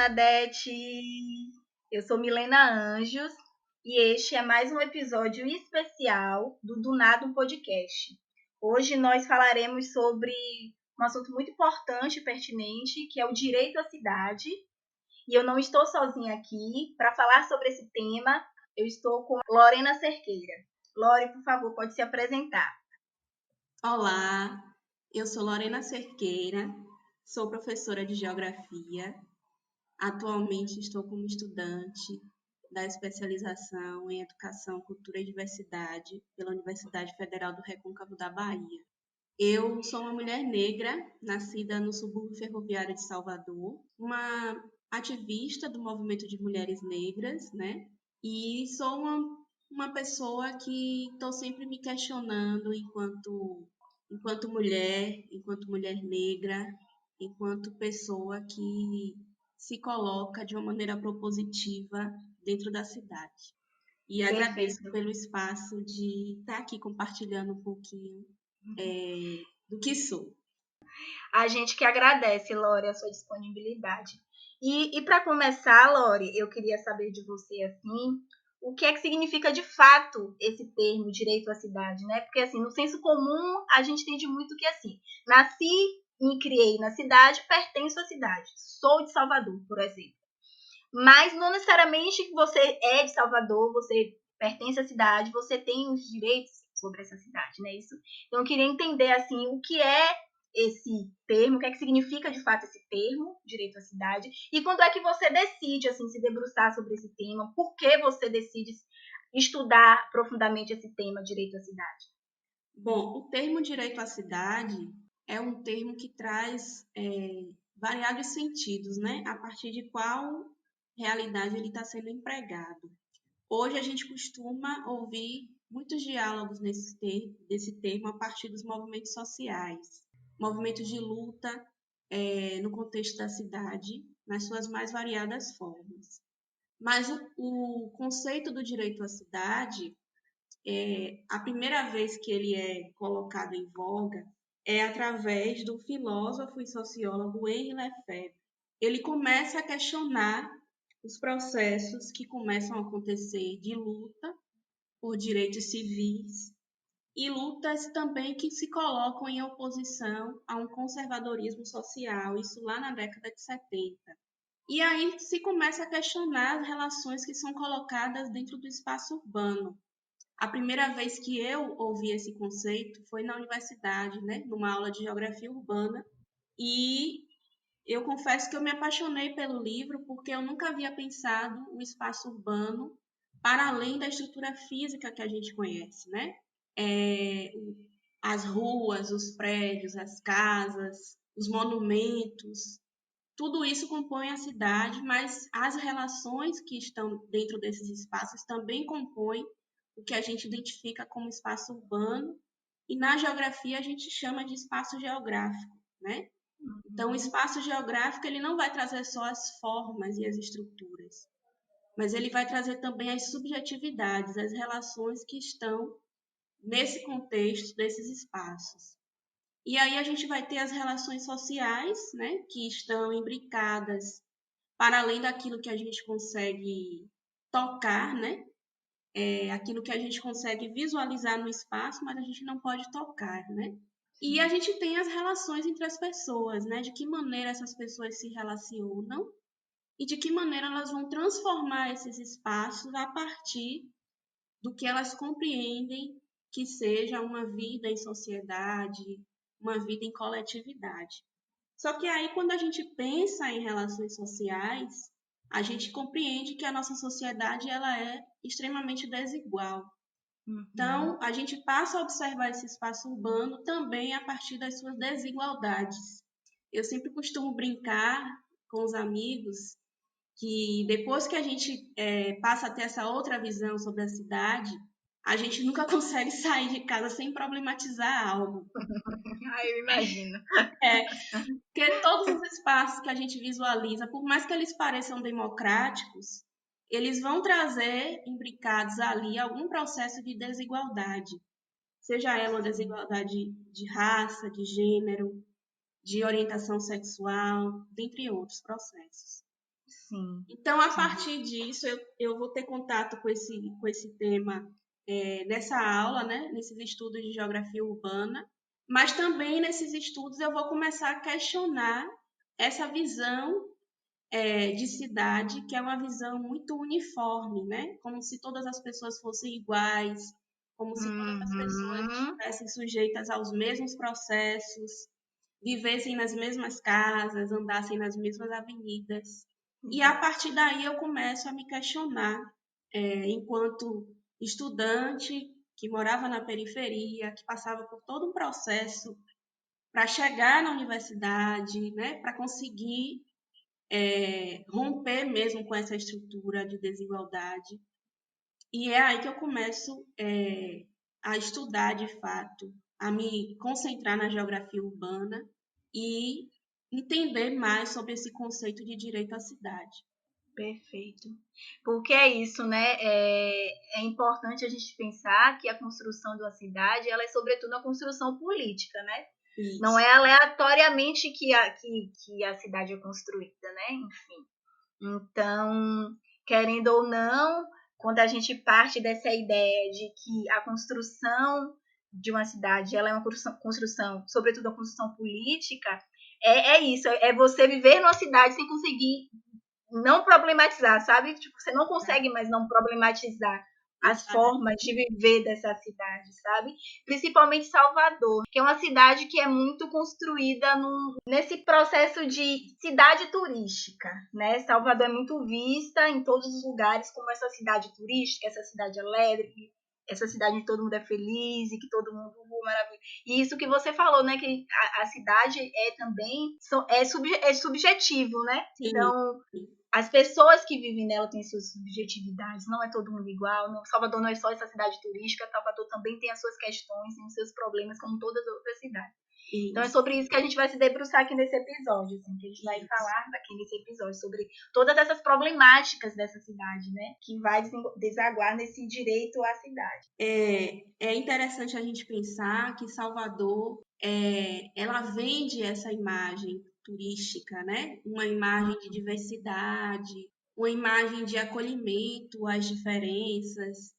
Bernadette! Eu sou Milena Anjos e este é mais um episódio especial do Nada um Podcast. Hoje nós falaremos sobre um assunto muito importante e pertinente, que é o direito à cidade. E eu não estou sozinha aqui para falar sobre esse tema. Eu estou com Lorena Cerqueira. Lore, por favor, pode se apresentar. Olá, eu sou Lorena Cerqueira, sou professora de Geografia. Atualmente estou como estudante da especialização em Educação, Cultura e Diversidade pela Universidade Federal do Recôncavo da Bahia. Eu sou uma mulher negra, nascida no subúrbio ferroviário de Salvador, uma ativista do movimento de mulheres negras, né? E sou uma pessoa que estou sempre me questionando enquanto mulher negra, enquanto pessoa que se coloca de uma maneira propositiva dentro da cidade. E agradeço Perfeito. pelo espaço de estar aqui compartilhando um pouquinho do que sou. A gente que agradece, Lore, a sua disponibilidade. E para começar, Lore, eu queria saber de você, assim, o que é que significa de fato esse termo direito à cidade, né? Porque, assim, no senso comum, a gente entende muito que, assim, nasci, me criei na cidade, pertenço à cidade. Sou de Salvador, por exemplo. Mas não necessariamente que você é de Salvador, você pertence à cidade, você tem os direitos sobre essa cidade, né? Isso. Então, eu queria entender, assim, o que é esse termo, o que é que significa de fato esse termo, direito à cidade, e quando é que você decide, assim, se debruçar sobre esse tema, por que você decide estudar profundamente esse tema, direito à cidade? Bom, o termo direito à cidade é um termo que traz variados sentidos, né? A partir de qual realidade ele está sendo empregado. Hoje a gente costuma ouvir muitos diálogos desse termo a partir dos movimentos sociais, movimentos de luta no contexto da cidade, nas suas mais variadas formas. Mas o conceito do direito à cidade, a primeira vez que ele é colocado em voga é através do filósofo e sociólogo Henri Lefebvre. Ele começa a questionar os processos que começam a acontecer de luta por direitos civis e lutas também que se colocam em oposição a um conservadorismo social, isso lá na década de 70. E aí se começa a questionar as relações que são colocadas dentro do espaço urbano. A primeira vez que eu ouvi esse conceito foi na universidade, né, numa aula de geografia urbana, e eu confesso que eu me apaixonei pelo livro porque eu nunca havia pensado o espaço urbano para além da estrutura física que a gente conhece, né? As ruas, os prédios, as casas, os monumentos, tudo isso compõe a cidade, mas as relações que estão dentro desses espaços também compõem o que a gente identifica como espaço urbano, e na geografia a gente chama de espaço geográfico, né? Então, o espaço geográfico ele não vai trazer só as formas e as estruturas, mas ele vai trazer também as subjetividades, as relações que estão nesse contexto desses espaços. E aí a gente vai ter as relações sociais, né, que estão imbricadas para além daquilo que a gente consegue tocar, né? Aquilo que a gente consegue visualizar no espaço, mas a gente não pode tocar, né? E a gente tem as relações entre as pessoas, né? De que maneira essas pessoas se relacionam e de que maneira elas vão transformar esses espaços a partir do que elas compreendem que seja uma vida em sociedade, uma vida em coletividade. Só que aí, quando a gente pensa em relações sociais, a gente compreende que a nossa sociedade ela é extremamente desigual. Então, a gente passa a observar esse espaço urbano também a partir das suas desigualdades. Eu sempre costumo brincar com os amigos que depois que a gente passa a ter essa outra visão sobre a cidade, a gente nunca consegue sair de casa sem problematizar algo. Eu imagino. Porque todos os espaços que a gente visualiza, por mais que eles pareçam democráticos, eles vão trazer imbricados ali algum processo de desigualdade. Seja ela uma desigualdade de raça, de gênero, de orientação sexual, dentre outros processos. Sim, Então, a entendi. partir disso, eu vou ter contato com esse tema nessa aula, né? Nesses estudos de geografia urbana, mas também nesses estudos eu vou começar a questionar essa visão de cidade, que é uma visão muito uniforme, né? Como se todas as pessoas fossem iguais, como se todas as pessoas Uhum. estivessem sujeitas aos mesmos processos, vivessem nas mesmas casas, andassem nas mesmas avenidas. E a partir daí eu começo a me questionar, enquanto estudante que morava na periferia, que passava por todo um processo para chegar na universidade, né, para conseguir romper mesmo com essa estrutura de desigualdade. E é aí que eu começo a estudar de fato, a me concentrar na geografia urbana e entender mais sobre esse conceito de direito à cidade. Perfeito. Porque é isso, né? É importante a gente pensar que a construção de uma cidade, ela é sobretudo uma construção política, né? Não Isso. é aleatoriamente que a cidade é construída, né? Enfim. Então, querendo ou não, quando a gente parte dessa ideia de que a construção de uma cidade ela é uma construção, sobretudo uma construção política, é isso, é você viver numa cidade sem conseguir não problematizar, sabe? Tipo, você não consegue mais não problematizar as Exatamente. formas de viver dessa cidade, sabe? Principalmente Salvador, que é uma cidade que é muito construída nesse processo de cidade turística, né? Salvador é muito vista em todos os lugares como essa cidade turística, essa cidade alegre, essa cidade onde todo mundo é feliz e que todo mundo maravilhoso. E isso que você falou, né? Que a cidade é também é subjetivo, né? Sim, Então, as pessoas que vivem nela têm suas subjetividades, não é todo mundo igual. Salvador não é só essa cidade turística, Salvador também tem as suas questões, tem os seus problemas, como todas as outras cidades. Então é isso, sobre isso que a gente vai se debruçar aqui nesse episódio, assim, que a gente vai isso. falar aqui nesse episódio sobre todas essas problemáticas dessa cidade, né? Que vai desaguar nesse direito à cidade. É interessante a gente pensar que Salvador, ela vende essa imagem turística, né? Uma imagem de diversidade, uma imagem de acolhimento às diferenças,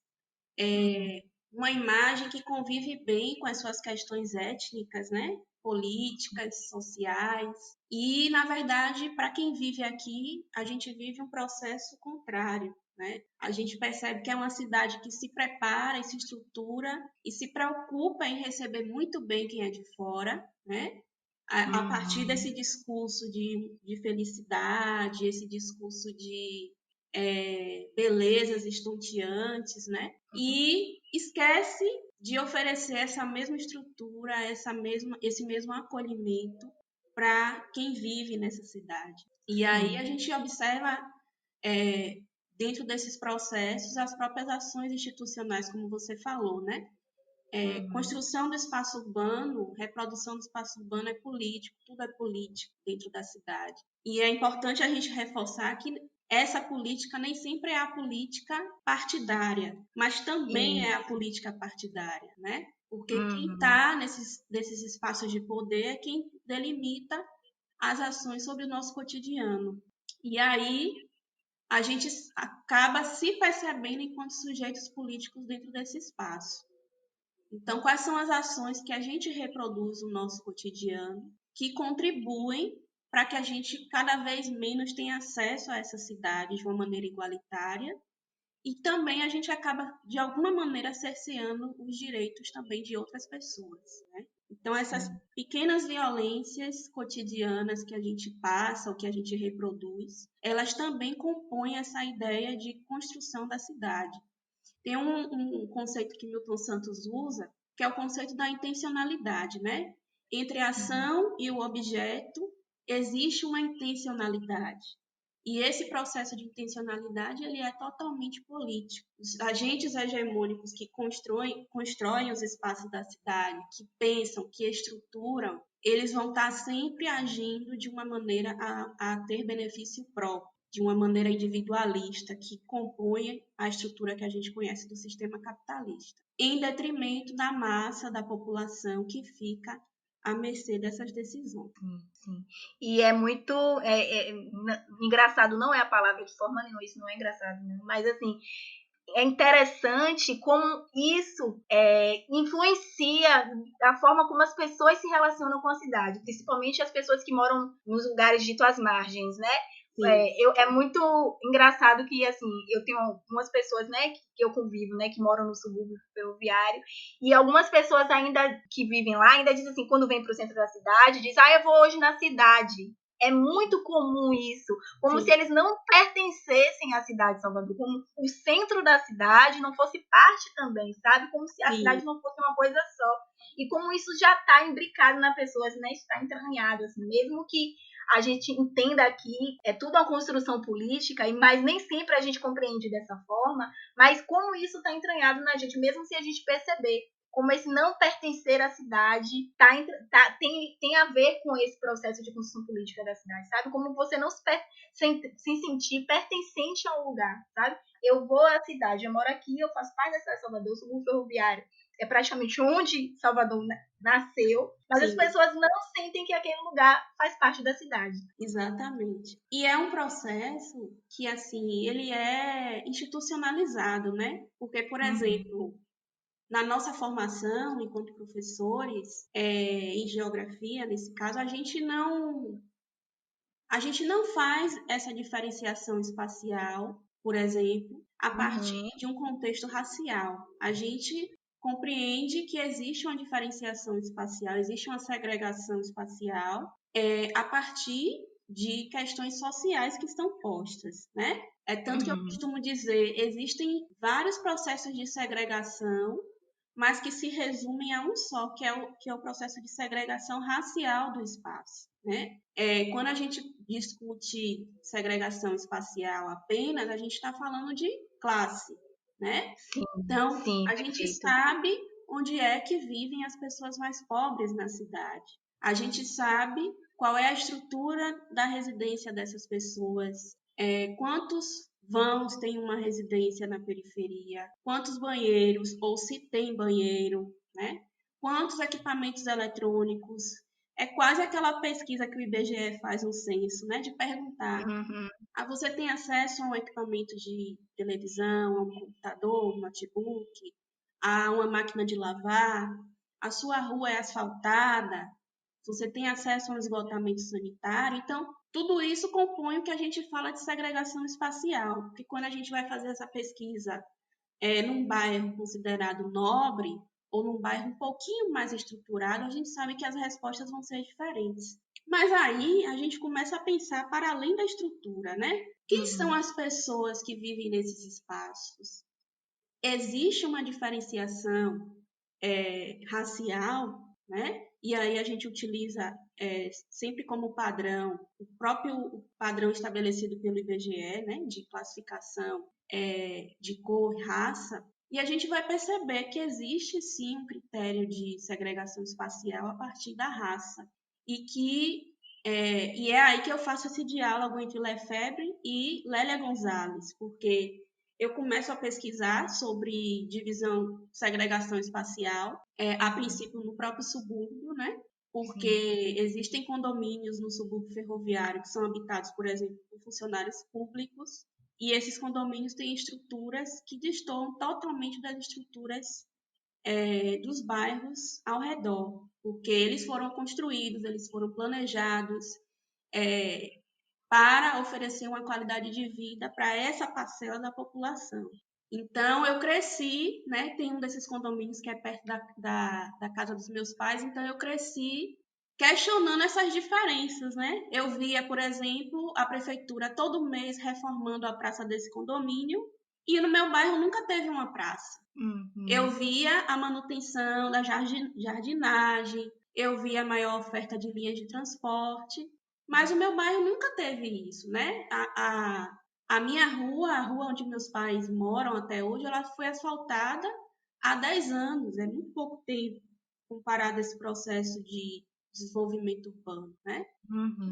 Uhum. uma imagem que convive bem com as suas questões étnicas, né? Políticas, sociais. E, na verdade, para quem vive aqui, a gente vive um processo contrário. Né? A gente percebe que é uma cidade que se prepara e se estrutura e se preocupa em receber muito bem quem é de fora, né? A partir Uhum. desse discurso de felicidade, esse discurso de belezas estonteantes, né? E esquece de oferecer essa mesma estrutura, esse mesmo acolhimento para quem vive nessa cidade. E aí Sim. a gente observa, é, dentro desses processos, as próprias ações institucionais, como você falou, né? Uhum. Construção do espaço urbano, reprodução do espaço urbano é político, tudo é político dentro da cidade. E é importante a gente reforçar que essa política nem sempre é a política partidária, mas também é a Isso. política partidária, né? Porque quem Uhum. está nesses espaços de poder é quem delimita as ações sobre o nosso cotidiano. E aí a gente acaba se percebendo enquanto sujeitos políticos dentro desse espaço. Então, quais são as ações que a gente reproduz no nosso cotidiano que contribuem para que a gente cada vez menos tenha acesso a essa cidade de uma maneira igualitária e também a gente acaba, de alguma maneira, cerceando os direitos também de outras pessoas, né? Então, essas Sim. pequenas violências cotidianas que a gente passa, ou que a gente reproduz, elas também compõem essa ideia de construção da cidade. Tem um conceito que Milton Santos usa, que é o conceito da intencionalidade, né? Entre a Uhum. ação e o objeto existe uma intencionalidade. E esse processo de intencionalidade ele é totalmente político. Os agentes hegemônicos que constroem os espaços da cidade, que pensam, que estruturam, eles vão estar sempre agindo de uma maneira a ter benefício próprio, de uma maneira individualista, que compõe a estrutura que a gente conhece do sistema capitalista, em detrimento da massa da população que fica à mercê dessas decisões. Sim. E é muito engraçado, não é a palavra de forma nenhuma, isso não é engraçado, não, mas assim, é interessante como isso influencia a forma como as pessoas se relacionam com a cidade, principalmente as pessoas que moram nos lugares ditos às margens, né? É muito engraçado que, assim, eu tenho algumas pessoas, né, que eu convivo, né, que moram no subúrbio ferroviário, e algumas pessoas ainda que vivem lá ainda dizem assim, quando vem para o centro da cidade, diz, eu vou hoje na cidade. É muito comum isso, como se eles não pertencessem à cidade de Salvador, como o centro da cidade não fosse parte também, sabe? Como se a cidade não fosse uma coisa só. E como isso já está imbricado na pessoa, né? Está entranhado, assim, mesmo que a gente entenda que é tudo uma construção política, mas nem sempre a gente compreende dessa forma, mas como isso está entranhado na gente, mesmo se a gente perceber como esse não pertencer à cidade tem a ver com esse processo de construção política da cidade, sabe? Como você não se sentir pertencente a um lugar, sabe? Eu vou à cidade, eu moro aqui, eu faço parte da cidade de Salvador, eu sou ferroviário, é praticamente onde Salvador nasceu, mas as pessoas não sentem que aquele lugar faz parte da cidade. Exatamente. E é um processo que, assim, ele é institucionalizado, né? Porque, por exemplo, na nossa formação, enquanto professores, em geografia, nesse caso, a gente não faz essa diferenciação espacial, por exemplo, a partir de um contexto racial. A gente compreende que existe uma diferenciação espacial, existe uma segregação espacial a partir de questões sociais que estão postas, né? É tanto que eu costumo dizer, existem vários processos de segregação, mas que se resumem a um só, que é o processo de segregação racial do espaço, né? Quando a gente discute segregação espacial apenas, a gente está falando de classe, né? Então, a gente sabe onde é que vivem as pessoas mais pobres na cidade. A gente sabe qual é a estrutura da residência dessas pessoas, quantos vãos tem uma residência na periferia, quantos banheiros, ou se tem banheiro, né? Quantos equipamentos eletrônicos. É quase aquela pesquisa que o IBGE faz no censo, né? De perguntar, você tem acesso a um equipamento de televisão, a um computador, um notebook, a uma máquina de lavar? A sua rua é asfaltada? Você tem acesso a um esgotamento sanitário? Então, tudo isso compõe o que a gente fala de segregação espacial, porque quando a gente vai fazer essa pesquisa num bairro considerado nobre ou num bairro um pouquinho mais estruturado, a gente sabe que as respostas vão ser diferentes. Mas aí a gente começa a pensar para além da estrutura, né? Quem são as pessoas que vivem nesses espaços? Existe uma diferenciação racial, né? E aí a gente utiliza sempre como padrão o próprio padrão estabelecido pelo IBGE, né? De classificação de cor e raça. E a gente vai perceber que existe sim um critério de segregação espacial a partir da raça. E é aí que eu faço esse diálogo entre Lefebvre e Lélia Gonzalez, porque eu começo a pesquisar sobre divisão, segregação espacial, a princípio no próprio subúrbio, né? Porque existem condomínios no subúrbio ferroviário que são habitados, por exemplo, por funcionários públicos, e esses condomínios têm estruturas que destoam totalmente das estruturas dos bairros ao redor, porque eles foram construídos, eles foram planejados para oferecer uma qualidade de vida para essa parcela da população. Então, eu cresci, né? Tem um desses condomínios que é perto da casa dos meus pais, então eu cresci questionando essas diferenças, né? Eu via, por exemplo, a prefeitura todo mês reformando a praça desse condomínio e no meu bairro nunca teve uma praça. Eu via a manutenção da jardinagem, eu via a maior oferta de linhas de transporte, mas o meu bairro nunca teve isso, né? A minha rua, a rua onde meus pais moram até hoje, ela foi asfaltada há 10 anos, é muito pouco tempo comparado a esse processo de desenvolvimento urbano, né?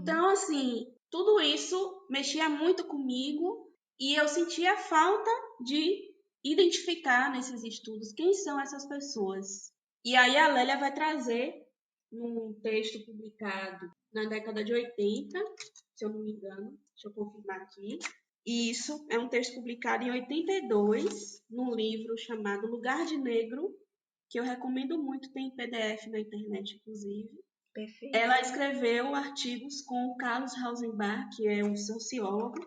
Então, assim, tudo isso mexia muito comigo e eu sentia falta de identificar nesses estudos quem são essas pessoas. E aí a Lélia vai trazer num texto publicado na década de 80, se eu não me engano, deixa eu confirmar aqui. Isso é um texto publicado em 82, num livro chamado Lugar de Negro, que eu recomendo muito, tem em PDF na internet, inclusive. Perfeito. Ela escreveu artigos com o Carlos Rausenbach, que é um sociólogo,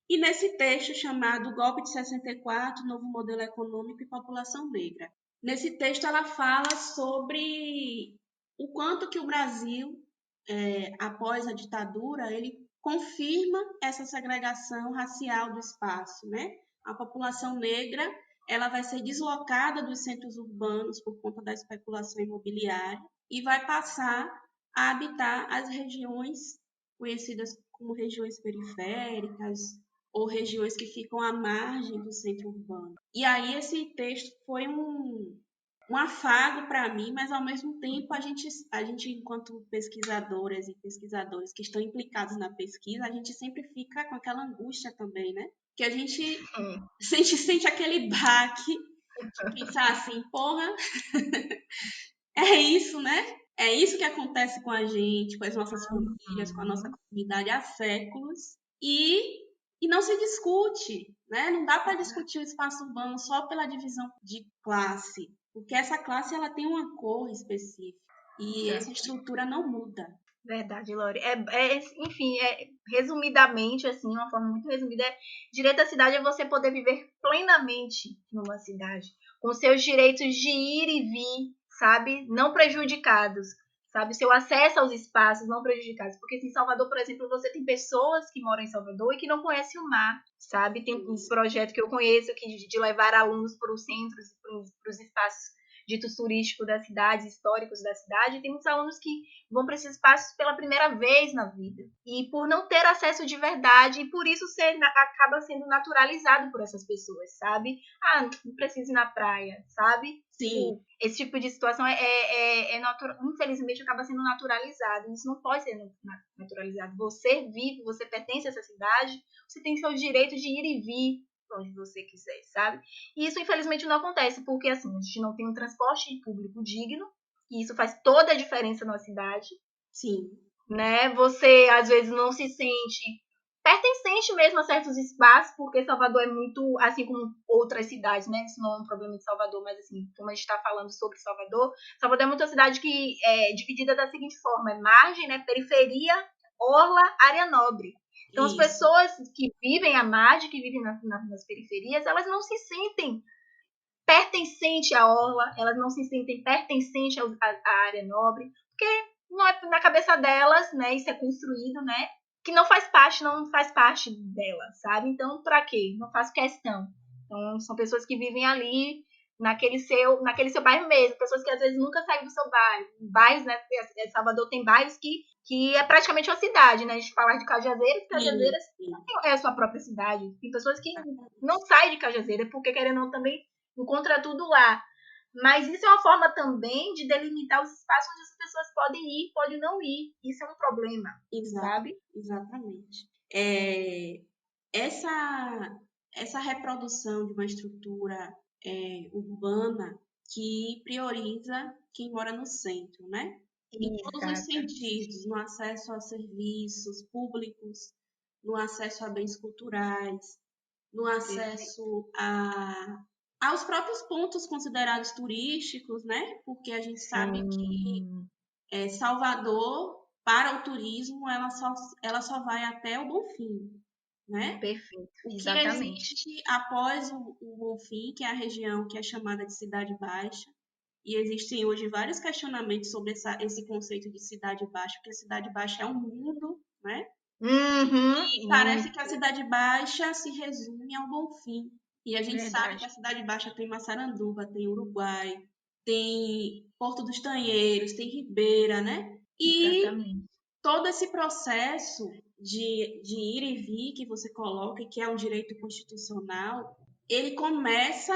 e nesse texto chamado Golpe de 64, Novo Modelo Econômico e População Negra. Nesse texto ela fala sobre o quanto que o Brasil, após a ditadura, ele confirma essa segregação racial do espaço, né? A população negra, ela vai ser deslocada dos centros urbanos por conta da especulação imobiliária e vai passar a habitar as regiões conhecidas como regiões periféricas ou regiões que ficam à margem do centro urbano. E aí esse texto foi um afago para mim, mas ao mesmo tempo a gente enquanto pesquisadoras e pesquisadores que estão implicados na pesquisa, a gente sempre fica com aquela angústia também, né? Que a gente sente aquele baque de pensar assim, porra, é isso, né? É isso que acontece com a gente, com as nossas famílias, com a nossa comunidade há séculos e não se discute, né? Não dá para discutir o espaço urbano só pela divisão de classe, porque essa classe ela tem uma cor específica e essa estrutura não muda. Verdade, Lore. Enfim, resumidamente, assim, uma forma muito resumida, direito à cidade é você poder viver plenamente numa cidade, com seus direitos de ir e vir, sabe? Não prejudicados, sabe? Seu acesso aos espaços não prejudicados. Porque assim, em Salvador, por exemplo, você tem pessoas que moram em Salvador e que não conhecem o mar, sabe? Tem um projeto que eu conheço de levar alunos para os centros, para os espaços ditos turísticos da cidade, históricos da cidade, e tem muitos alunos que vão para esses espaços pela primeira vez na vida. E por não ter acesso de verdade, e por isso acaba sendo naturalizado por essas pessoas, sabe? Ah, não preciso ir na praia, sabe? Sim. Esse tipo de situação infelizmente acaba sendo naturalizado. Isso não pode ser naturalizado. Você vive, você pertence a essa cidade, você tem seus direitos de ir e vir onde você quiser, sabe? E isso, infelizmente, não acontece, porque assim, a gente não tem um transporte público digno, e isso faz toda a diferença na cidade. Sim. Né? Você, às vezes, não se sente pertencente mesmo a certos espaços, porque Salvador é muito, assim como outras cidades, né? Isso não é um problema de Salvador, mas assim, como a gente está falando sobre Salvador, Salvador é muito uma cidade que é dividida da seguinte forma, é margem, né? Periferia, orla, área nobre. Então, as pessoas que vivem à margem, que vivem nas periferias, elas não se sentem pertencente à orla, elas não se sentem pertencente à área nobre, porque não é na cabeça delas, né? Isso é construído, né? Que não faz parte dela, sabe? Então, para quê? Não faz questão. Então, são pessoas que vivem ali naquele seu bairro mesmo, pessoas que às vezes nunca saem do seu bairro. Bairros, né? Salvador tem bairros que é praticamente uma cidade, né? A gente fala de Cajazeiras é a sua própria cidade. Tem pessoas que não saem de Cajazeiras porque querendo ou não também encontra tudo lá. Mas isso é uma forma também de delimitar os espaços onde as pessoas podem ir, podem não ir. Isso é um problema, sabe? Exatamente. Essa reprodução de uma estrutura urbana que prioriza quem mora no centro, né? Em todos os sentidos, no acesso a serviços públicos, no acesso a bens culturais, no acesso aos próprios pontos considerados turísticos, né? Porque a gente sabe que Salvador, para o turismo, ela só vai até o Bonfim, né? Perfeito, o que exatamente. existe após o Bonfim, que é a região que é chamada de Cidade Baixa, e existem hoje vários questionamentos sobre esse conceito de Cidade Baixa, porque a Cidade Baixa é um mundo, né? E parece que a Cidade Baixa se resume ao Bonfim. E a gente sabe que a Cidade Baixa tem Massaranduba, tem Uruguai, tem Porto dos Tanheiros, tem Ribeira, né? E todo esse processo de ir e vir que você coloca, que é um direito constitucional, ele começa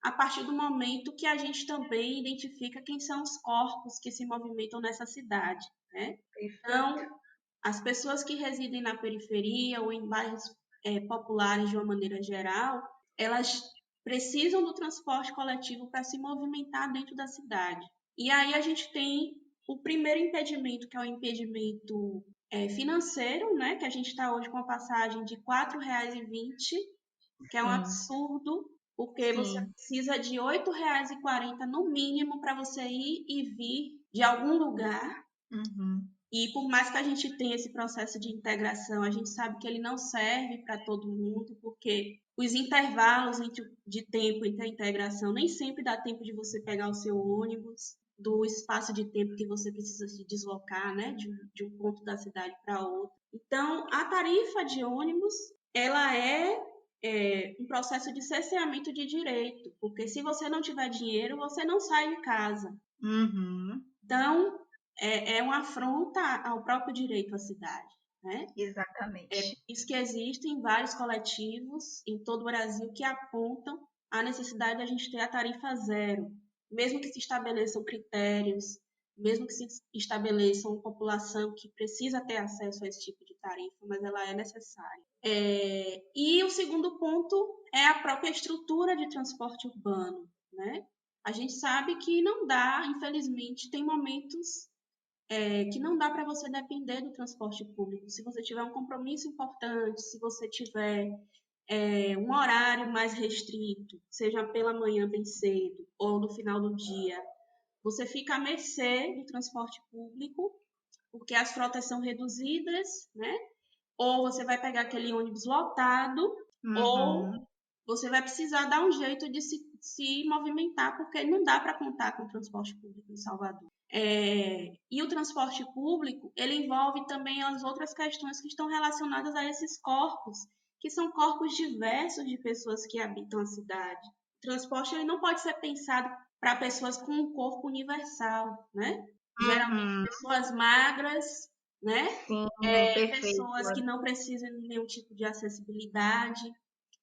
a partir do momento que a gente também identifica quem são os corpos que se movimentam nessa cidade, né? Então, as pessoas que residem na periferia ou em bairros populares de uma maneira geral, elas precisam do transporte coletivo para se movimentar dentro da cidade. E aí a gente tem O primeiro impedimento, que é o impedimento financeiro, né? Que a gente está hoje com a passagem de R$ 4,20, que é um Sim, absurdo, porque você sim. precisa de R$ 8,40 no mínimo para você ir e vir de algum lugar. Uhum. E por mais que a gente tenha esse processo de integração, a gente sabe que ele não serve para todo mundo, porque os intervalos de tempo entre a integração nem sempre dá tempo de você pegar o seu ônibus, do espaço de tempo que você precisa se deslocar, né, de um ponto da cidade para outro. Então, a tarifa de ônibus, ela um processo de cerceamento de direito, porque se você não tiver dinheiro, você não sai de casa. Uhum. Então, é uma afronta ao próprio direito à cidade, né? É Exatamente. por isso que existem vários coletivos em todo o Brasil que apontam a necessidade de a gente ter a tarifa zero, mesmo que se estabeleçam critérios, mesmo que se estabeleça uma população que precisa ter acesso a esse tipo de tarifa, mas ela é necessária. E o segundo ponto é a própria estrutura de transporte urbano, né? A gente sabe que não dá, infelizmente, tem momentos que não dá para você depender do transporte público. Se você tiver um compromisso importante, se você tiver um horário mais restrito, seja pela manhã bem cedo ou no final do dia, você fica à mercê do transporte público, porque as frotas são reduzidas, né? Ou você vai pegar aquele ônibus lotado, ou Uhum. você vai precisar dar um jeito de se movimentar, porque não dá para contar com o transporte público em Salvador. E o transporte público, ele envolve também as outras questões que estão relacionadas a esses corpos, que são corpos diversos de pessoas que habitam a cidade. O transporte ele não pode ser pensado para pessoas com um corpo universal, né? Geralmente Uhum. pessoas magras, né? Sim, perfeito. Pessoas que não precisam de nenhum tipo de acessibilidade,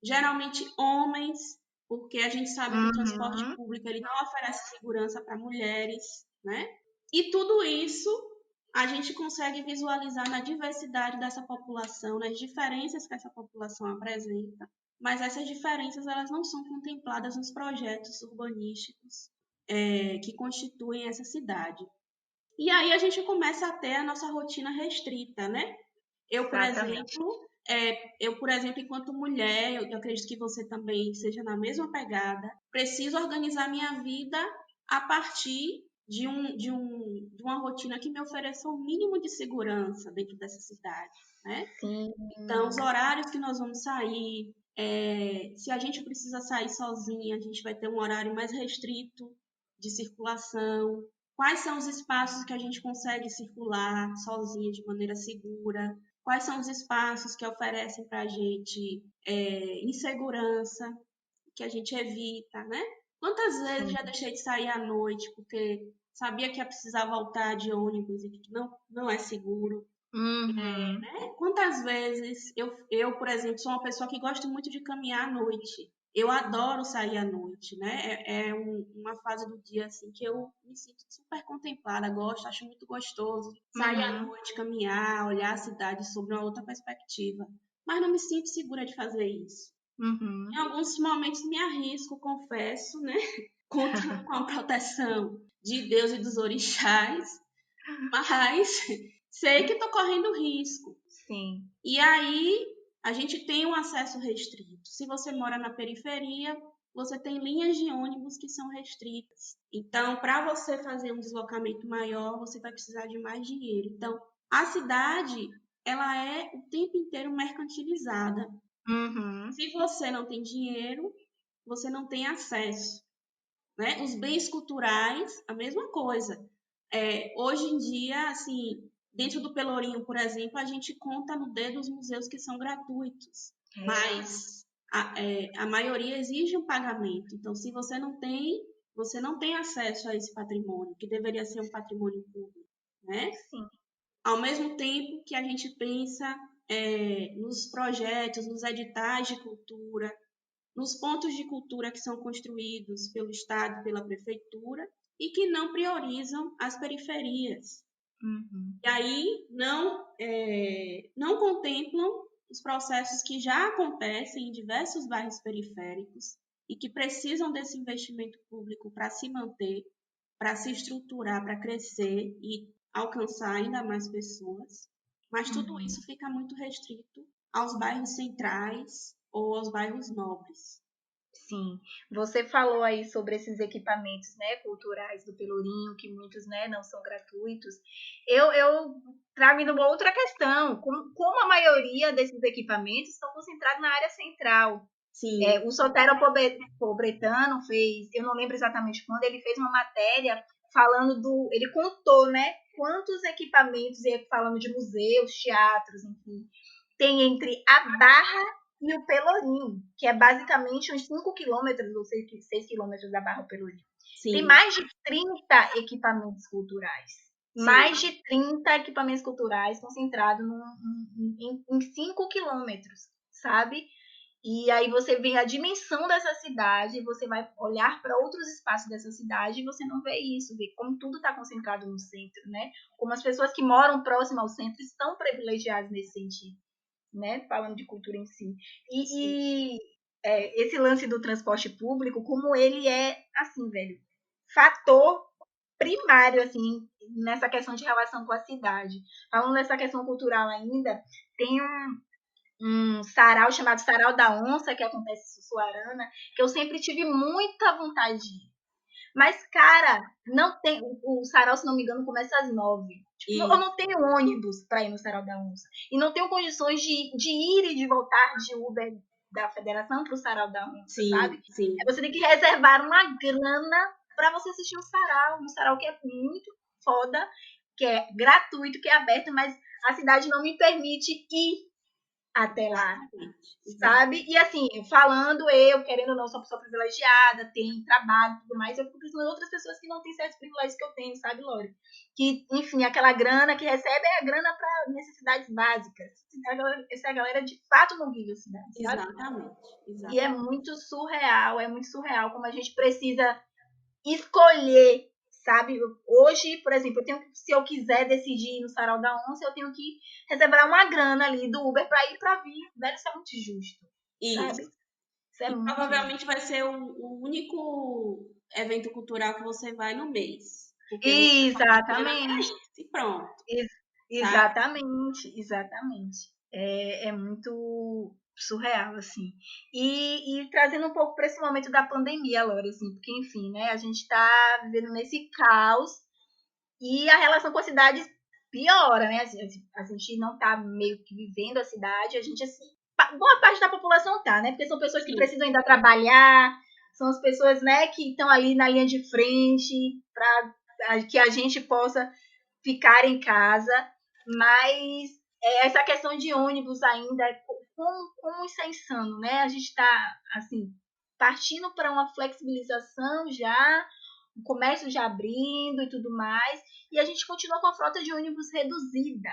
geralmente homens, porque a gente sabe que o transporte Uhum. público ele não oferece segurança para mulheres, né? E tudo isso a gente consegue visualizar na diversidade dessa população, nas diferenças que essa população apresenta, mas essas diferenças elas não são contempladas nos projetos urbanísticos que constituem essa cidade. E aí a gente começa a ter a nossa rotina restrita, né? Eu, por Exatamente. exemplo, enquanto mulher, eu acredito que você também seja na mesma pegada, preciso organizar minha vida a partir de uma rotina que me ofereça o mínimo de segurança dentro dessa cidade, né? Sim. Então, os horários que nós vamos sair, se a gente precisa sair sozinha, a gente vai ter um horário mais restrito de circulação. Quais são os espaços que a gente consegue circular sozinha de maneira segura? Quais são os espaços que oferecem para a gente insegurança, que a gente evita, né? Quantas vezes Sim. já deixei de sair à noite porque sabia que ia precisar voltar de ônibus e que não é seguro? Uhum. Quantas vezes por exemplo, sou uma pessoa que gosta muito de caminhar à noite. Eu adoro sair à noite, né? Uma fase do dia assim que eu me sinto super contemplada, gosto, acho muito gostoso sair à Uhum. noite, caminhar, olhar a cidade sob uma outra perspectiva. Mas não me sinto segura de fazer isso. Em Uhum. alguns momentos me arrisco, confesso, né? Contando com a proteção de Deus e dos orixás, mas sei que estou correndo risco. Sim. E aí a gente tem um acesso restrito. Se você mora na periferia, você tem linhas de ônibus que são restritas. Então, para você fazer um deslocamento maior, você vai precisar de mais dinheiro. Então, a cidade, ela é o tempo inteiro mercantilizada. Uhum. Se você não tem dinheiro, você não tem acesso, né? Os bens culturais, a mesma coisa. Hoje em dia, assim, dentro do Pelourinho, por exemplo, a gente conta no dedo os museus que são gratuitos, Real. mas a maioria exige um pagamento. Então, se você não tem acesso a esse patrimônio, que deveria ser um patrimônio público, né? Sim. Ao mesmo tempo que a gente pensa nos projetos, nos editais de cultura, nos pontos de cultura que são construídos pelo Estado, pela Prefeitura, e que não priorizam as periferias. Uhum. E aí não contemplam os processos que já acontecem em diversos bairros periféricos e que precisam desse investimento público para se manter, para se estruturar, para crescer e alcançar ainda mais pessoas, mas tudo isso fica muito restrito aos bairros centrais ou aos bairros nobres. Sim, você falou aí sobre esses equipamentos, né, culturais do Pelourinho, que muitos, né, não são gratuitos. Eu trago ainda uma outra questão, como a maioria desses equipamentos estão concentrados na área central. Sim. O Sotero Pobretano fez, eu não lembro exatamente quando, ele fez uma matéria falando ele contou, né, quantos equipamentos, falando de museus, teatros, enfim, tem entre a Barra e o Pelourinho, que é basicamente uns 5 quilômetros ou 6 quilômetros da Barra Pelourinho. Sim. Tem mais de 30 equipamentos culturais. Sim. Mais de 30 equipamentos culturais concentrados em 5 quilômetros, sabe? E aí você vê a dimensão dessa cidade, você vai olhar para outros espaços dessa cidade e você não vê isso, vê como tudo está concentrado no centro, né? Como as pessoas que moram próximo ao centro estão privilegiadas nesse sentido, né? Falando de cultura em si. E esse lance do transporte público, como ele é, assim, velho, fator primário, assim, nessa questão de relação com a cidade. Falando dessa questão cultural ainda, tem um sarau chamado Sarau da Onça, que acontece em Sussuarana, que eu sempre tive muita vontade de ir. Mas, cara, não tem. O sarau, se não me engano, começa às 9. Tipo, eu não tenho ônibus para ir no Sarau da Onça. E não tenho condições de ir e de voltar de Uber da federação para o Sarau da Onça, sabe? Sim. Você tem que reservar uma grana para você assistir o sarau. Um sarau que é muito foda, que é gratuito, que é aberto, mas a cidade não me permite ir até lá, sabe? E assim, falando eu, querendo ou não, sou uma pessoa privilegiada, tenho trabalho e tudo mais, eu fico pensando em outras pessoas que não têm certos privilégios que eu tenho, sabe, Lore? Que, enfim, aquela grana que recebe é a grana para necessidades básicas. Essa galera de fato não vive a cidade, sabe? Exatamente. E é muito surreal como a gente precisa escolher, sabe? Hoje, por exemplo, se eu quiser decidir ir no Sarau da Onça, eu tenho que reservar uma grana ali do Uber para ir para vir. Velho, isso é muito justo. Isso. Sabe? Isso é e muito provavelmente justo. vai ser o único evento cultural que você vai no mês. Exatamente. E pronto. Exatamente. É muito surreal, assim. E trazendo um pouco para esse momento da pandemia, Laura, assim, porque, enfim, né, a gente está vivendo nesse caos e a relação com a cidade piora, né? A gente não está meio que vivendo a cidade, a gente, assim, boa parte da população tá, né? Porque são pessoas que precisam ainda trabalhar, são as pessoas, né, que estão ali na linha de frente para que a gente possa ficar em casa, mas essa questão de ônibus ainda, como isso é insano, né? A gente está, assim, partindo para uma flexibilização já, o comércio já abrindo e tudo mais, e a gente continua com a frota de ônibus reduzida.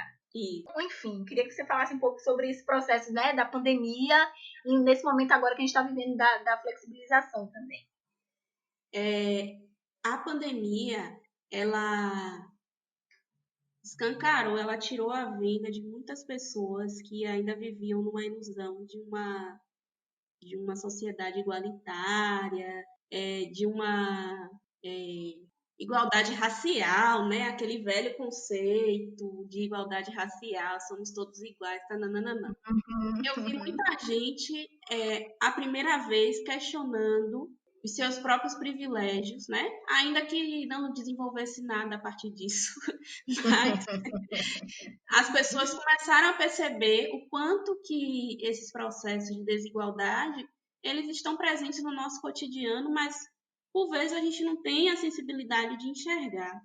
Enfim, queria que você falasse um pouco sobre esse processo, né, da pandemia e nesse momento agora que a gente está vivendo da flexibilização também. A pandemia, ela escancarou, ela tirou a vida de muitas pessoas que ainda viviam numa ilusão de uma sociedade igualitária, de uma igualdade racial, né? Aquele velho conceito de igualdade racial, somos todos iguais, tananana. Eu vi muita gente a primeira vez questionando os seus próprios privilégios, né? Ainda que não desenvolvesse nada a partir disso, mas as pessoas começaram a perceber o quanto que esses processos de desigualdade eles estão presentes no nosso cotidiano, mas por vezes a gente não tem a sensibilidade de enxergar.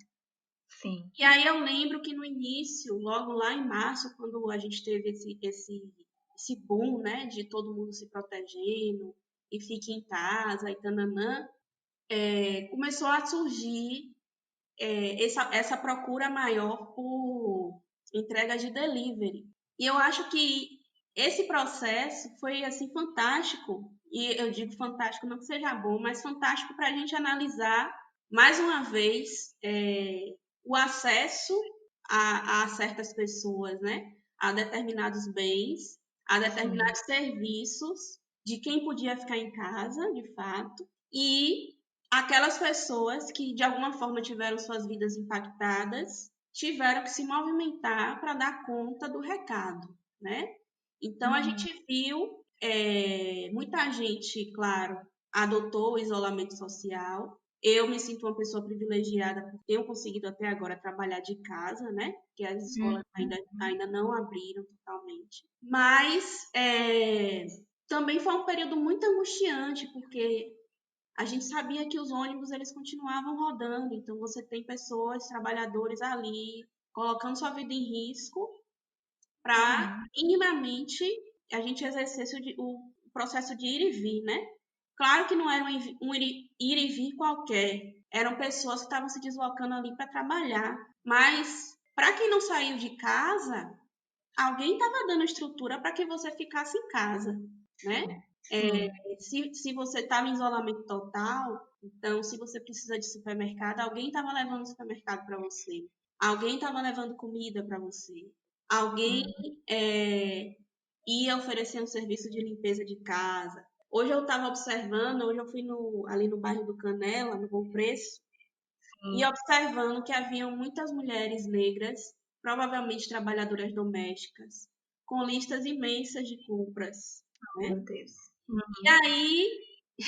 Sim. E aí eu lembro que no início, logo lá em março, quando a gente teve esse boom, né, de todo mundo se protegendo e fique em casa e tananã, começou a surgir essa procura maior por entrega de delivery. E eu acho que esse processo foi assim fantástico, e eu digo fantástico não que seja bom, mas fantástico para a gente analisar mais uma vez o acesso a certas pessoas, né? A determinados bens, a determinados serviços de quem podia ficar em casa, de fato, e aquelas pessoas que de alguma forma tiveram suas vidas impactadas tiveram que se movimentar para dar conta do recado, né? Então a gente viu muita gente, claro, adotou o isolamento social. Eu me sinto uma pessoa privilegiada por ter conseguido até agora trabalhar de casa, né? Porque as escolas ainda não abriram totalmente. Mas também foi um período muito angustiante, porque a gente sabia que os ônibus eles continuavam rodando, então você tem pessoas, trabalhadores ali, colocando sua vida em risco para minimamente a gente exercesse o processo de ir e vir, né? Claro que não era um ir e vir qualquer, eram pessoas que estavam se deslocando ali para trabalhar, mas para quem não saiu de casa, alguém estava dando estrutura para que você ficasse em casa, né? Se você estava em isolamento total, então se você precisa de supermercado, alguém estava levando supermercado para você, alguém estava levando comida para você, alguém ia oferecer um serviço de limpeza de casa. Hoje eu estava observando, hoje eu fui ali no bairro do Canela, no Bom Preço, e observando que haviam muitas mulheres negras, provavelmente trabalhadoras domésticas, com listas imensas de compras, né? Meu Deus. E aí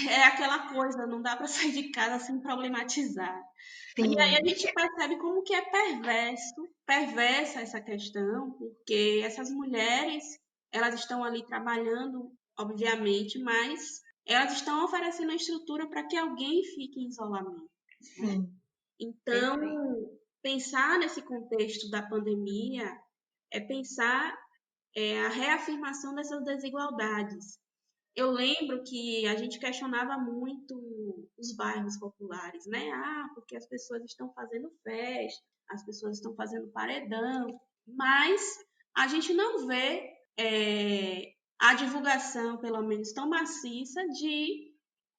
é aquela coisa, não dá para sair de casa sem problematizar. E aí a gente percebe como que é perversa essa questão, porque essas mulheres, elas estão ali trabalhando, obviamente, mas elas estão oferecendo a estrutura para que alguém fique em isolamento, né? Então, pensar nesse contexto da pandemia é pensar a reafirmação dessas desigualdades. Eu lembro que a gente questionava muito os bairros populares, né? Ah, porque as pessoas estão fazendo festa, as pessoas estão fazendo paredão, mas a gente não vê a divulgação, pelo menos tão maciça, de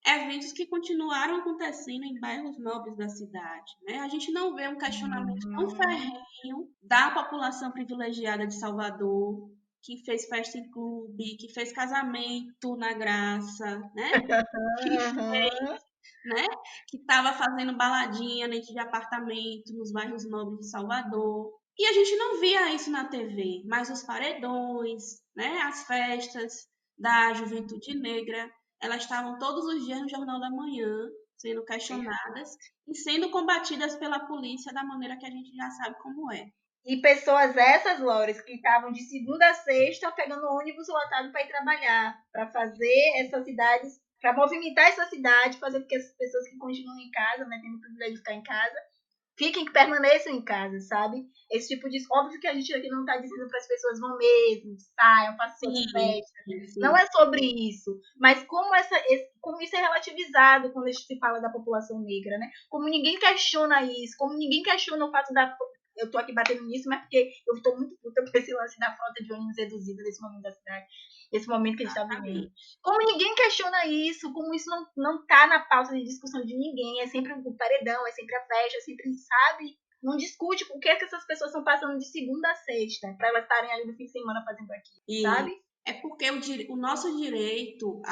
eventos que continuaram acontecendo em bairros nobres da cidade, né? A gente não vê um questionamento tão ferrenho da população privilegiada de Salvador, que fez festa em clube, que fez casamento na graça, né? Que fez, né? Que estava fazendo baladinha dentro de apartamento nos bairros nobres de Salvador. E a gente não via isso na TV, mas os paredões, né? As festas da juventude negra, elas estavam todos os dias no Jornal da Manhã, sendo questionadas e sendo combatidas pela polícia da maneira que a gente já sabe como é. E pessoas essas, Lores, que estavam de segunda a sexta pegando ônibus lotado para ir trabalhar, para fazer essas cidades, para movimentar essa cidade, fazer com que as pessoas que continuam em casa, né, tendo o privilégio de ficar em casa, fiquem, permaneçam em casa, sabe? Esse tipo de... Óbvio que a gente aqui não está dizendo para as pessoas vão mesmo, saiam, façam suas festas. Sim. Não é sobre isso. Mas como isso é relativizado quando a gente se fala da população negra, né? Como ninguém questiona isso, como ninguém questiona o fato da... Eu tô aqui batendo nisso, mas porque eu tô muito puta com esse lance da frota de ônibus reduzida nesse momento da cidade, nesse momento que a gente tá vivendo. Como ninguém questiona isso, como isso não tá na pauta de discussão de ninguém, é sempre o paredão, é sempre a festa, é sempre, sabe? Não discute o que é que essas pessoas estão passando de segunda a sexta, para elas estarem ali no fim de semana fazendo aquilo, sabe? É porque o nosso direito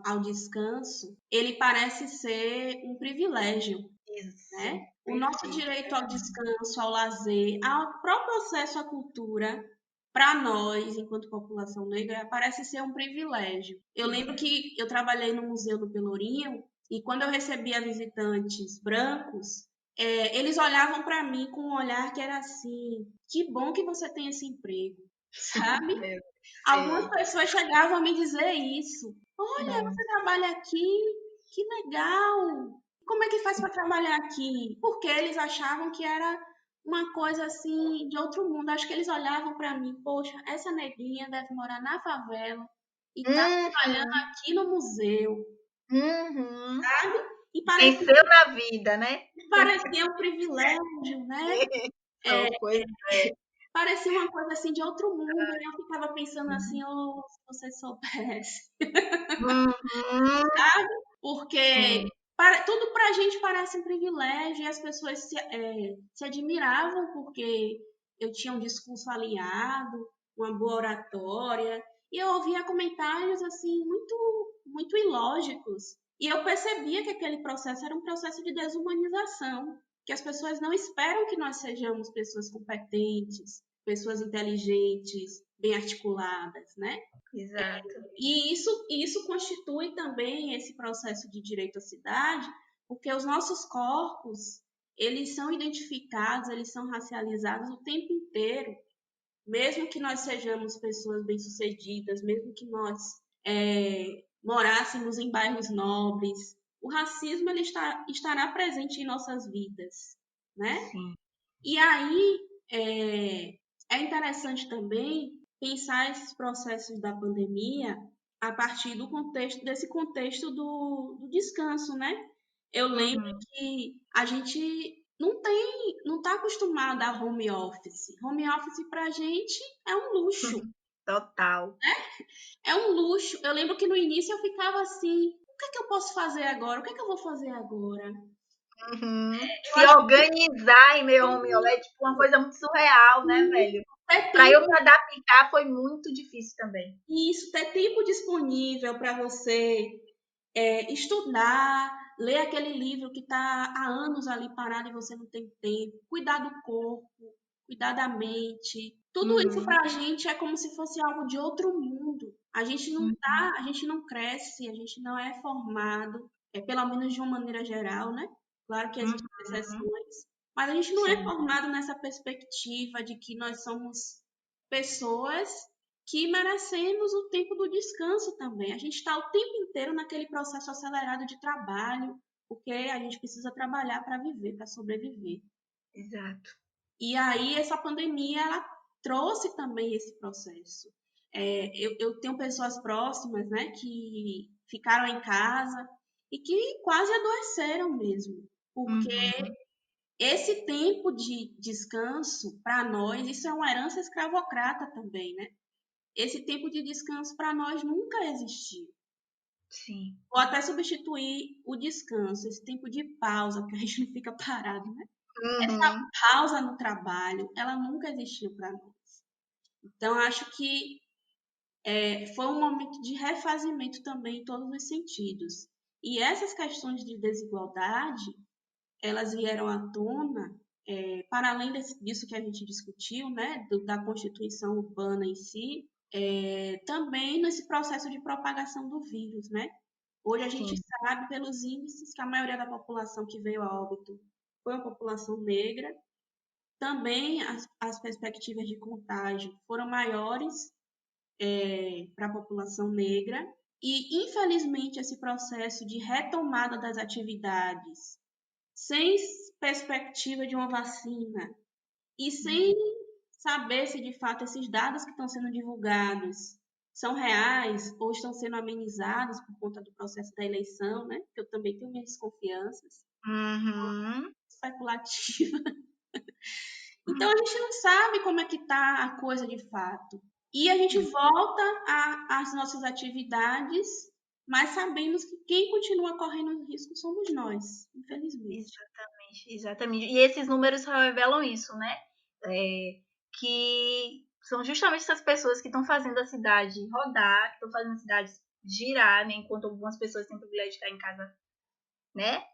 ao descanso, ele parece ser um privilégio. Isso. Né? O nosso direito ao descanso, ao lazer, ao próprio acesso à cultura, para nós, enquanto população negra, parece ser um privilégio. Eu lembro que eu trabalhei no Museu do Pelourinho e quando eu recebia visitantes brancos, eles olhavam para mim com um olhar que era assim: que bom que você tem esse emprego, sabe? Algumas pessoas chegavam a me dizer isso. Olha, você trabalha aqui, que legal. Como é que faz para trabalhar aqui? Porque eles achavam que era uma coisa assim de outro mundo. Acho que eles olhavam para mim, poxa, essa negrinha deve morar na favela e tá trabalhando aqui no museu, sabe? E venceu na vida, né? parecia um privilégio, né? Parecia uma coisa assim de outro mundo. E eu ficava pensando assim, oh, se você soubesse. Sabe? Porque tudo pra gente parece um privilégio e as pessoas se admiravam porque eu tinha um discurso alinhado, uma boa oratória, e eu ouvia comentários assim muito ilógicos, E eu percebia que aquele processo era um processo de desumanização, que as pessoas não esperam que nós sejamos pessoas competentes, pessoas inteligentes, bem articuladas, né? Exato. E isso constitui também esse processo de direito à cidade, porque os nossos corpos, eles são identificados, eles são racializados o tempo inteiro, mesmo que nós sejamos pessoas bem-sucedidas, mesmo que nós morássemos em bairros nobres, o racismo ele estará presente em nossas vidas, né? Sim. E aí é interessante também pensar esses processos da pandemia a partir desse contexto do descanso, né? Eu lembro Uhum. que a gente não está acostumada a home office. Home office para a gente é um luxo. Total. É um luxo. Eu lembro que no início eu ficava assim: o que é que eu posso fazer agora? O que é que eu vou fazer agora? Uhum. Eu Se acho organizar em meio home office é tipo uma que coisa muito surreal, né, velho? ter Para eu tempo, me adaptar foi muito difícil também. isso, ter tempo disponível para você estudar, ler aquele livro que está há anos ali parado e você não tem tempo, cuidar do corpo, cuidar da mente. Tudo isso Uhum. para a gente é como se fosse algo de outro mundo. Uhum. A gente não cresce, a gente não é formado, pelo menos de uma maneira geral, né? Claro que existem Uhum. exceções, mas a gente não é Sim. formado nessa perspectiva de que nós somos pessoas que merecemos o tempo do descanso também. A gente está o tempo inteiro naquele processo acelerado de trabalho, porque a gente precisa trabalhar para viver, para sobreviver. Exato. E aí essa pandemia ela trouxe também esse processo. Eu tenho pessoas próximas, né, que ficaram em casa e que quase adoeceram mesmo, porque Uhum. esse tempo de descanso para nós, isso é uma herança escravocrata também, né? Esse tempo de descanso para nós nunca existiu. Sim. Ou até substituir o descanso, esse tempo de pausa, porque a gente não fica parado, né? Essa Uhum. pausa no trabalho, ela nunca existiu para nós. Então, acho que foi um momento de refazimento também em todos os sentidos. E essas questões de desigualdade, elas vieram à tona, para além disso que a gente discutiu, né, da Constituição Urbana em si, também nesse processo de propagação do vírus, né? Hoje a gente Sim. sabe pelos índices que a maioria da população que veio a óbito foi uma população negra. Também as perspectivas de contágio foram maiores para a população negra. E, infelizmente, esse processo de retomada das atividades sem perspectiva de uma vacina e sem saber se de fato esses dados que estão sendo divulgados são reais ou estão sendo amenizados por conta do processo da eleição, né? Que eu também tenho minhas desconfianças Uhum. especulativas. Então a gente não sabe como é que está a coisa de fato. E a gente volta às nossas atividades, mas sabemos que quem continua correndo risco somos nós, infelizmente. Exatamente, exatamente. E esses números só revelam isso, né? Que são justamente essas pessoas que estão fazendo a cidade rodar, que estão fazendo a cidade girar, né? Enquanto algumas pessoas têm o privilégio de estar em casa, né?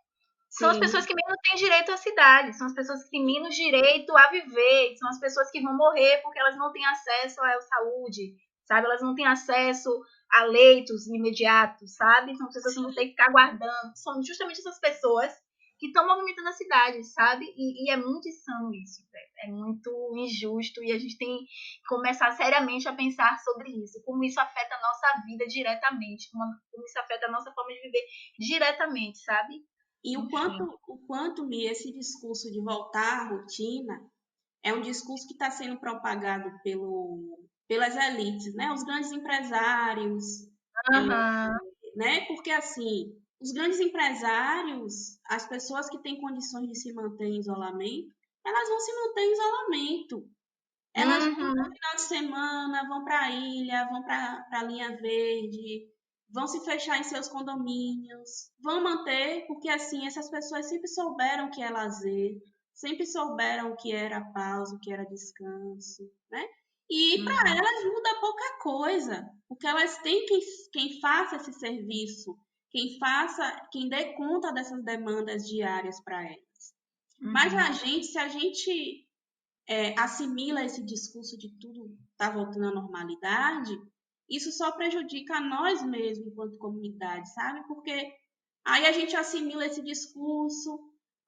São as Sim, pessoas que menos têm direito à cidade, são as pessoas que têm menos direito a viver, são as pessoas que vão morrer porque elas não têm acesso à saúde, sabe? Elas não têm acesso a leitos imediatos, sabe? São pessoas que vão ter que ficar aguardando. São justamente essas pessoas que estão movimentando a cidade, sabe? E é muito insano isso, velho. É muito injusto e a gente tem que começar seriamente a pensar sobre isso, como isso afeta a nossa vida diretamente, como isso afeta a nossa forma de viver diretamente, sabe? e Enfim. o quanto me esse discurso de voltar à rotina é um discurso que está sendo propagado pelas elites, né? Os grandes empresários, Aham. né? Porque assim, os grandes empresários, as pessoas que têm condições de se manter em isolamento, elas vão se manter em isolamento. Elas vão no Uhum. final de semana, vão para a ilha, vão para a linha verde, vão se fechar em seus condomínios, vão manter, porque assim, essas pessoas sempre souberam o que é lazer, sempre souberam o que era pausa, o que era descanso, né? E para Uhum. elas muda pouca coisa, porque elas têm quem faça esse serviço, quem dê conta dessas demandas diárias para elas. Uhum. Mas se a gente assimila esse discurso de tudo está voltando à normalidade, isso só prejudica a nós mesmos enquanto comunidade, sabe? Porque aí a gente assimila esse discurso,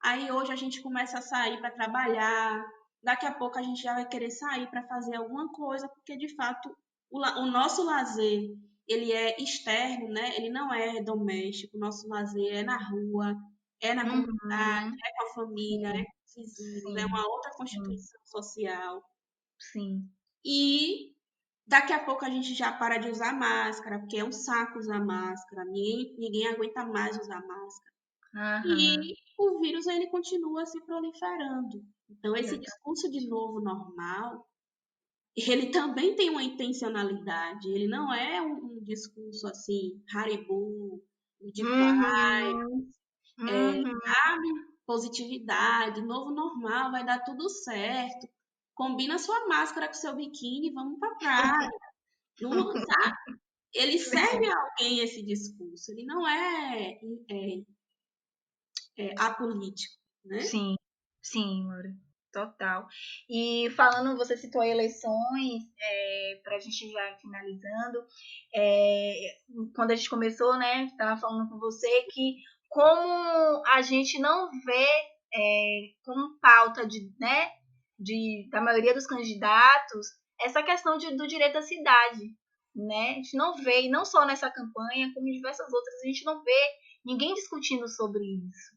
aí hoje a gente começa a sair para trabalhar, daqui a pouco a gente já vai querer sair para fazer alguma coisa, porque de fato o nosso lazer, ele é externo, né? Ele não é doméstico, o nosso lazer é na rua, é na comunidade, Uhum. é com a família, é Sim, com os vizinhos, é sim, uma outra sim, constituição social. sim. E daqui a pouco a gente já para de usar máscara, porque é um saco usar máscara, ninguém aguenta mais usar máscara. Aham. E o vírus ele continua se proliferando. Então, esse discurso de Exatamente. novo normal, ele também tem uma intencionalidade. Ele não é um discurso assim, haribu, de paz, Uhum. Uhum. sabe? Positividade, novo normal, vai dar tudo certo. Combina sua máscara com seu biquíni, vamos pra praia. Não, sabe? Ele serve Sim, a alguém esse discurso. Ele não apolítico, né? sim, sim, Laura. Total. E falando, você citou eleições, para a gente já ir finalizando, é, quando a gente começou, né, estava falando com você que como a gente não vê como pauta né, da maioria dos candidatos essa questão do direito à cidade, né? A gente não vê, e não só nessa campanha, como em diversas outras, a gente não vê ninguém discutindo sobre isso.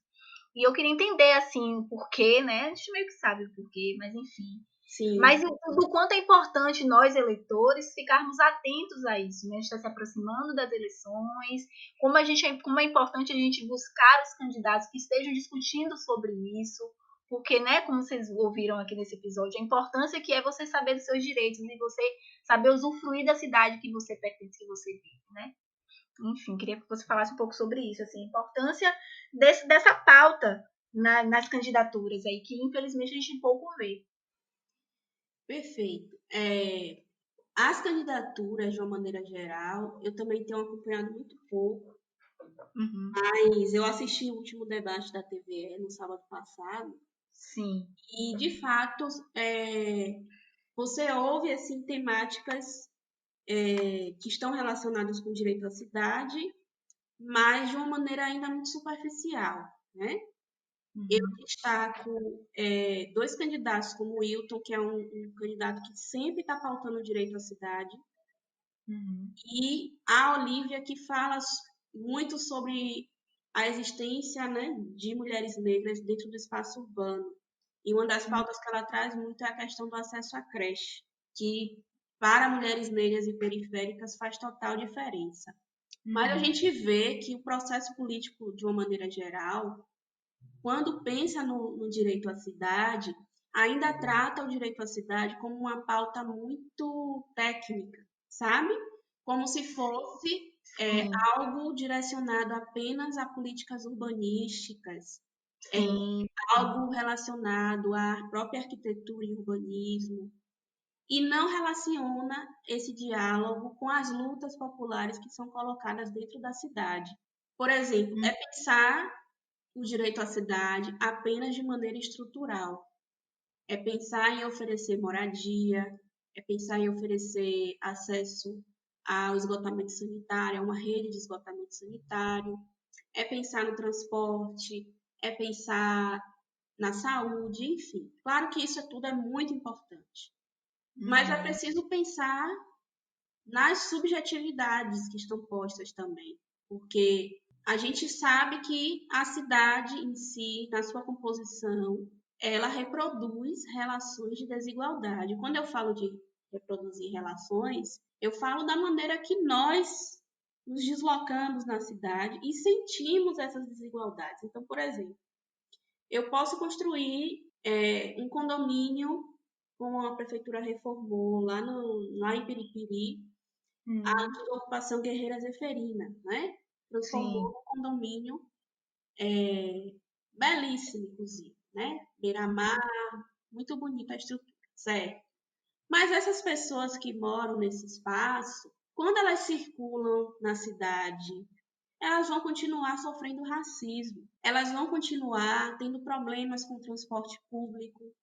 E eu queria entender, assim, o porquê, né? A gente meio que sabe o porquê, mas enfim. Sim, Mas do quanto é importante nós, eleitores, ficarmos atentos a isso, né? A gente está se aproximando das eleições, como é importante a gente buscar os candidatos que estejam discutindo sobre isso, porque, né, como vocês ouviram aqui nesse episódio, a importância que é você saber dos seus direitos e você saber usufruir da cidade que você pertence, que você vive, né? Enfim, queria que você falasse um pouco sobre isso, assim, a importância dessa pauta nas candidaturas aí, que infelizmente a gente pouco vê. perfeito. As candidaturas, de uma maneira geral, eu também tenho acompanhado muito pouco, Uhum. mas eu assisti o último debate da TVE no sábado passado, Sim. e de fato você ouve assim, temáticas que estão relacionadas com o direito à cidade, mas de uma maneira ainda muito superficial, né? Eu Uhum. destaco dois candidatos, como o Wilton, que é um candidato que sempre está pautando o direito à cidade, Uhum. e a Olivia, que fala muito sobre a existência, né, de mulheres negras dentro do espaço urbano. E uma das pautas que ela traz muito é a questão do acesso à creche, que para mulheres negras e periféricas faz total diferença. Mas a Uhum. gente vê que o processo político, de uma maneira geral, quando pensa no direito à cidade, ainda trata o direito à cidade como uma pauta muito técnica, sabe? Como se fosse Sim. algo direcionado apenas a políticas urbanísticas, Sim. algo relacionado à própria arquitetura e urbanismo, e não relaciona esse diálogo com as lutas populares que são colocadas dentro da cidade. Por exemplo, Uhum. é pensar o direito à cidade apenas de maneira estrutural. É pensar em oferecer moradia, é pensar em oferecer acesso ao esgotamento sanitário, a uma rede de esgotamento sanitário, é pensar no transporte, é pensar na saúde, enfim. Claro que isso tudo é muito importante, mas é Uhum. preciso pensar nas subjetividades que estão postas também, porque a gente sabe que a cidade em si, na sua composição, ela reproduz relações de desigualdade. Quando eu falo de reproduzir relações, eu falo da maneira que nós nos deslocamos na cidade e sentimos essas desigualdades. Então, por exemplo, eu posso construir um condomínio como a prefeitura reformou lá em Piripiri, a Uhum. antiga ocupação Guerreira Zeferina, né? Transformou Sim. num condomínio belíssimo, inclusive, né? Beira-mar, muito bonita a estrutura, certo? Mas essas pessoas que moram nesse espaço, quando elas circulam na cidade, elas vão continuar sofrendo racismo, elas vão continuar tendo problemas com o transporte público,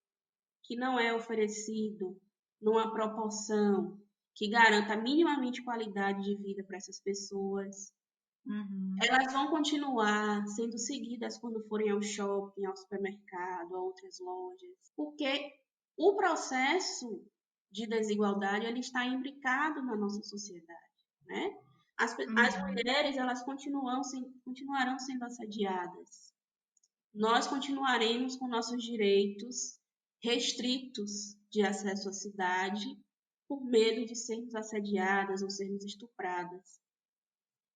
que não é oferecido numa proporção que garanta minimamente qualidade de vida para essas pessoas. Elas vão continuar sendo seguidas quando forem ao shopping, ao supermercado, a outras lojas, porque o processo de desigualdade ele está imbricado na nossa sociedade, né? As mulheres elas continuarão sendo assediadas. Nós continuaremos com nossos direitos restritos de acesso à cidade por medo de sermos assediadas ou sermos estupradas.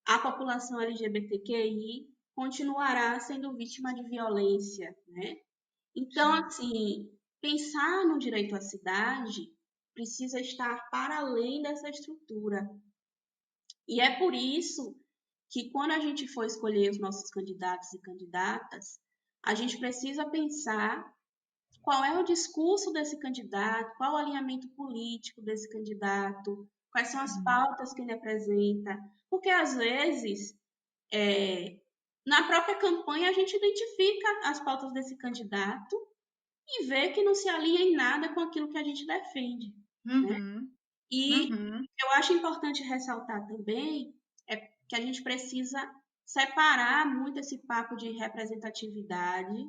A população LGBTQI continuará sendo vítima de violência, né? Então, assim, pensar no direito à cidade precisa estar para além dessa estrutura. E é por isso que quando a gente for escolher os nossos candidatos e candidatas, a gente precisa pensar qual é o discurso desse candidato, qual o alinhamento político desse candidato, quais são as pautas que ele apresenta, porque às vezes na própria campanha a gente identifica as pautas desse candidato e vê que não se alinha em nada com aquilo que a gente defende. Né? E eu acho importante ressaltar também que a gente precisa separar muito esse papo de representatividade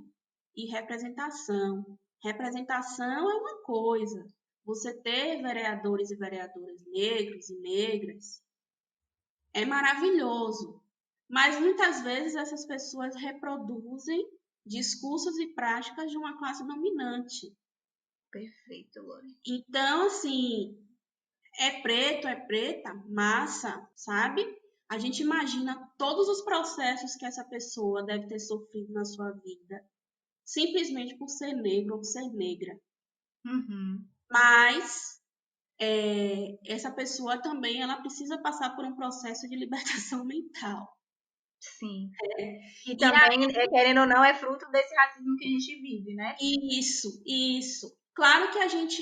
e representação. Representação é uma coisa. Você ter vereadores e vereadoras negros e negras é maravilhoso. Mas muitas vezes essas pessoas reproduzem discursos e práticas de uma classe dominante. Perfeito, Lore. Então, assim, é preto, é preta, massa, sabe? A gente imagina todos os processos que essa pessoa deve ter sofrido na sua vida, simplesmente por ser negro ou ser negra. Mas essa pessoa também ela precisa passar por um processo de libertação mental. Sim. E também, querendo ou não, é fruto desse racismo que a gente vive, né? Isso. Claro que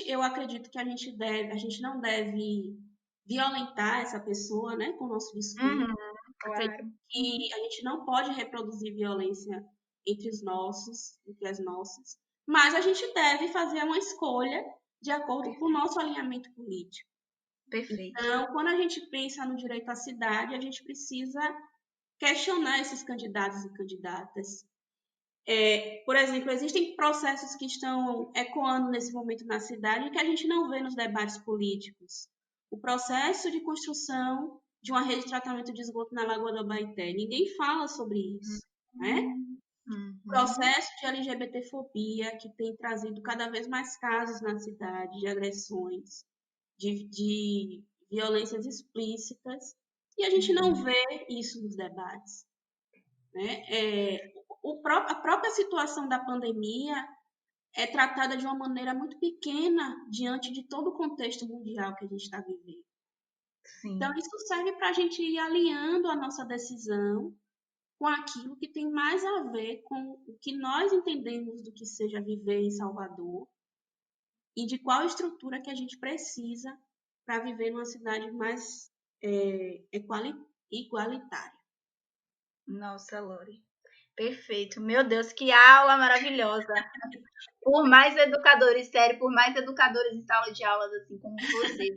eu acredito que a gente não deve violentar essa pessoa, né, com o nosso discurso. Claro. Que a gente não pode reproduzir violência entre as nossas, mas a gente deve fazer uma escolha de acordo com o nosso alinhamento político. Perfeito. Então, quando a gente pensa no direito à cidade, a gente precisa questionar esses candidatos e candidatas. Por exemplo, existem processos que estão ecoando nesse momento na cidade que a gente não vê nos debates políticos. O processo de construção de uma rede de tratamento de esgoto na Lagoa do Abaeté. Ninguém fala sobre isso, né? O processo de LGBTfobia, que tem trazido cada vez mais casos na cidade de agressões, de violências explícitas, e a gente não vê isso nos debates. Né? A própria situação da pandemia é tratada de uma maneira muito pequena diante de todo o contexto mundial que a gente está vivendo. Sim. Então, isso serve para a gente ir alinhando a nossa decisão com aquilo que tem mais a ver com o que nós entendemos do que seja viver em Salvador e de qual estrutura que a gente precisa para viver numa cidade mais igualitária. Nossa, Lore. Perfeito. Meu Deus, que aula maravilhosa. Por mais educadores, sério, por mais educadores em sala de aulas, assim como vocês,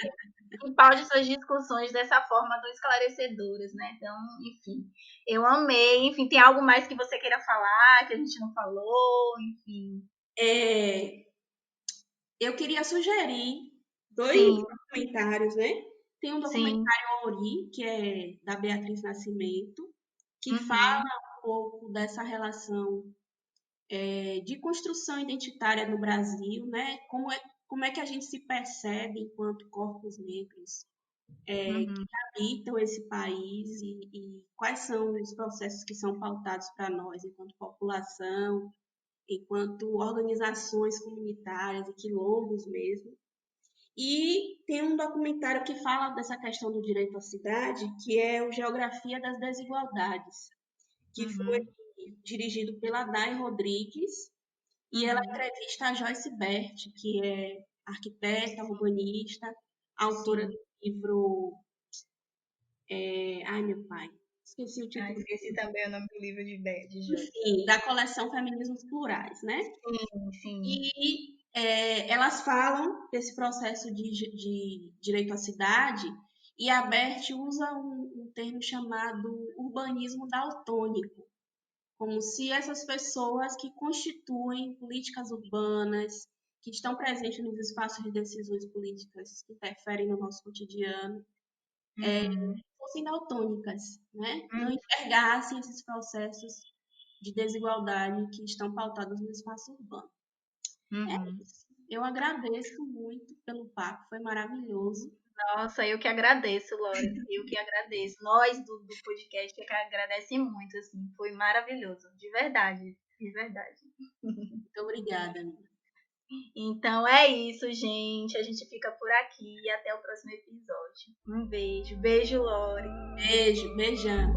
que paute suas discussões dessa forma tão esclarecedoras, né? Então, enfim, eu amei. Enfim, tem algo mais que você queira falar, que a gente não falou, enfim. Eu queria sugerir 2 documentários, né? Tem um documentário Ori, que é da Beatriz Nascimento, que fala um pouco dessa relação de construção identitária no Brasil, né? Como é que a gente se percebe enquanto corpos negros que habitam esse país e quais são os processos que são pautados para nós enquanto população, enquanto organizações comunitárias e quilombos mesmo. E tem um documentário que fala dessa questão do direito à cidade, que é o Geografia das Desigualdades, que foi dirigido pela Day Rodrigues, e ela entrevista a Joyce Bert, que é arquiteta, urbanista, autora do livro... Ai, meu pai. Esqueci o título. Esqueci também o nome do livro de Joyce. Enfim, da coleção Feminismos Plurais, né? Sim. E elas falam desse processo de direito à cidade, e a Bert usa um termo chamado urbanismo daltônico, como se essas pessoas que constituem políticas urbanas, que estão presentes nos espaços de decisões políticas que interferem no nosso cotidiano, fossem daltônicas, né? Não enxergassem esses processos de desigualdade que estão pautados no espaço urbano. É isso. Eu agradeço muito pelo papo, foi maravilhoso. Nossa, eu que agradeço, Lore. Eu que agradeço. Nós do podcast que agradecem muito, assim. Foi maravilhoso, de verdade. De verdade. Muito obrigada, amiga. Então é isso, gente. A gente fica por aqui e até o próximo episódio. Um beijo. Beijo, Lore. Beijo, beijão.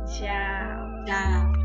Tchau. Tchau.